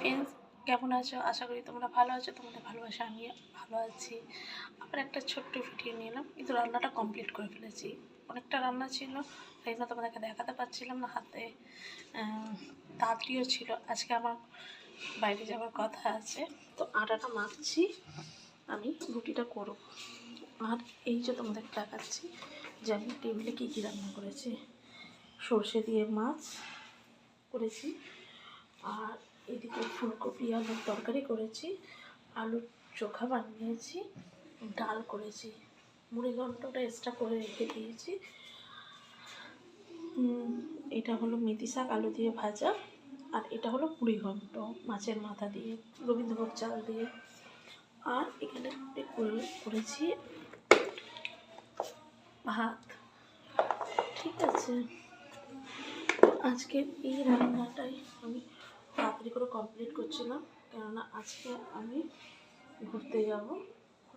Friends, কেমন আছো? আশা করি তোমরা ভালো আছো। তোমাদের ভালোবাসা আমি ভালো আছি। আবার একটা ছোট্ট ভিডিও নিয়ে এলাম, কিন্তু রান্নাটা কমপ্লিট করে ফেলেছি। অনেকটা রান্না ছিল, তাই জন্য তোমাদেরকে দেখাতে পারছিলাম না। হাতে তাড়াতাড়িও ছিল। আজকে আমার বাইরে যাওয়ার কথা আছে, তো আটাটা মাখছি, আমি রুটিটা করব। আর এই যে তোমাদেরকে দেখাচ্ছি যে আমি টেবিলে কী কী রান্না করেছি। সর্ষে দিয়ে মাছ করেছি, আর এদিকে ফুলকপি আলুর তরকারি করেছি, আলুর চোখা বানিয়েছি, ডাল করেছি, মুড়ি ঘন্টটা এক্সট্রা করে রেখে দিয়েছি। এটা হলো মেথি শাক আলু দিয়ে ভাজা, আর এটা হলো মুড়ি ঘন্ট মাছের মাথা দিয়ে, রবীন্দ্রভোগ চাল দিয়ে। আর এখানে করেছি ভাত। ঠিক আছে, আজকে এই রান্নাটাই আমি তাড়াতাড়ি করে কমপ্লিট করছিলাম, কেননা আজকে আমি ঘুরতে যাব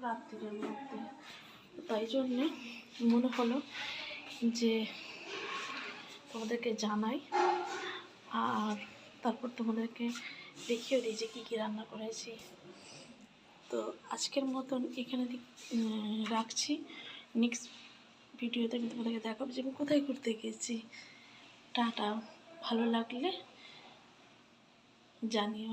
রাত্রির মধ্যে। তাই জন্যে মনে হলো যে তোমাদেরকে জানাই, আর তারপর তোমাদেরকে দেখিয়ে দিই যে কী কী রান্না করেছি। তো আজকের মতন এখানে রাখছি। নেক্সট ভিডিওতে আমি তোমাদেরকে দেখাবো যে আমি কোথায় ঘুরতে গেছি। টাটা, ভালো লাগলে জানিও।